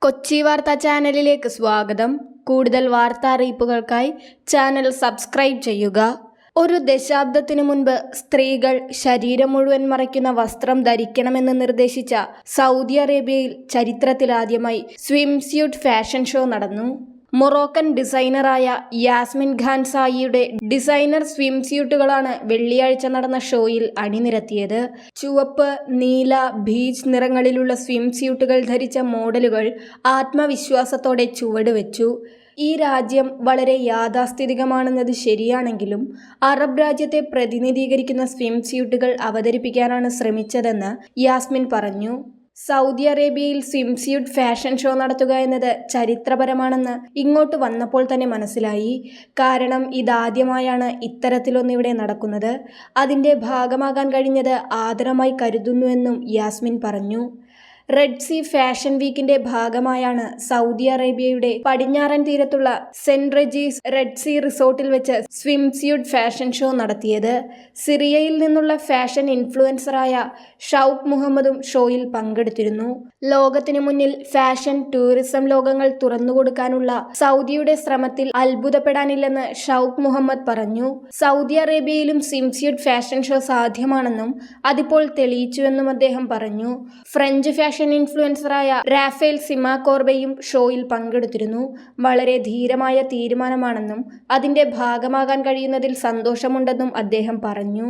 കൊച്ചി വാർത്താ ചാനലിലേക്ക് സ്വാഗതം. കൂടുതൽ വാർത്താ അറിയിപ്പുകൾക്കായി ചാനൽ സബ്സ്ക്രൈബ് ചെയ്യുക. ഒരു ദശാബ്ദത്തിനു മുൻപ് സ്ത്രീകൾ ശരീരം മുഴുവൻ മറയ്ക്കുന്ന വസ്ത്രം ധരിക്കണമെന്ന് നിർദ്ദേശിച്ച സൗദി അറേബ്യയിൽ ചരിത്രത്തിലാദ്യമായി സ്വിംസ്യൂട്ട് ഫാഷൻ ഷോ നടന്നു. മൊറോക്കൻ ഡിസൈനറായ യാസ്മിൻ ഖാൻ സായിയുടെ ഡിസൈനർ സ്വിംസ്യൂട്ടുകളാണ് വെള്ളിയാഴ്ച നടന്ന ഷോയിൽ അണിനിരത്തിയത്. ചുവപ്പ്, നീല, ബീച്ച് നിറങ്ങളിലുള്ള സ്വിംസ്യൂട്ടുകൾ ധരിച്ച മോഡലുകൾ ആത്മവിശ്വാസത്തോടെ ചുവടുവെച്ചു. ഈ രാജ്യം വളരെ യാഥാസ്ഥിതികമാണെന്നത് ശരിയാണെങ്കിലും അറബ് രാജ്യത്തെ പ്രതിനിധീകരിക്കുന്ന സ്വിംസ്യൂട്ടുകൾ അവതരിപ്പിക്കാനാണ് ശ്രമിച്ചതെന്ന് യാസ്മിൻ പറഞ്ഞു. സൗദി അറേബ്യയിൽ സ്വിംസ്യൂട്ട് ഫാഷൻ ഷോ നടത്തുക എന്നത് ചരിത്രപരമാണെന്ന് ഇങ്ങോട്ട് വന്നപ്പോൾ തന്നെ മനസ്സിലായി. കാരണം ഇതാദ്യമായാണ് ഇത്തരത്തിലൊന്നിവിടെ നടക്കുന്നത്. അതിൻ്റെ ഭാഗമാകാൻ കഴിഞ്ഞത് ആദരമായി കരുതുന്നുവെന്നും യാസ്മിൻ പറഞ്ഞു. റെഡ് സീ ഫാഷൻ വീക്കിന്റെ ഭാഗമായാണ് സൗദി അറേബ്യയുടെ പടിഞ്ഞാറൻ തീരത്തുള്ള സെന്റ് റെജീസ് റെഡ് സീ റിസോർട്ടിൽ വെച്ച് സ്വിംസ്യൂട്ട് ഫാഷൻ ഷോ നടത്തിയത്. സിറിയയിൽ നിന്നുള്ള ഫാഷൻ ഇൻഫ്ലുവൻസറായ ഷൗക്ക് മുഹമ്മദും ഷോയിൽ പങ്കെടുത്തിരുന്നു. ലോകത്തിനു മുന്നിൽ ഫാഷൻ ടൂറിസം ലോകങ്ങൾ തുറന്നുകൊടുക്കാനുള്ള സൗദിയുടെ ശ്രമത്തിൽ അത്ഭുതപ്പെടാനില്ലെന്ന് ഷൗക്ക് മുഹമ്മദ് പറഞ്ഞു. സൗദി അറേബ്യയിലും സ്വിംസ്യൂട്ട് ഫാഷൻ ഷോ സാധ്യമാണെന്നും അതിപ്പോൾ തെളിയിച്ചുവെന്നും അദ്ദേഹം പറഞ്ഞു. ഫ്രഞ്ച് ഫാഷൻ ഇൻഫ്ലുവൻസറായ റാഫേൽ സിമാകോർബയും ഷോയിൽ പങ്കെടുത്തിരുന്നു. വളരെ ധീരമായ തീരുമാനമാണെന്നും അതിന്റെ ഭാഗമാകാൻ കഴിയുന്നതിൽ സന്തോഷമുണ്ടെന്നും അദ്ദേഹം പറഞ്ഞു.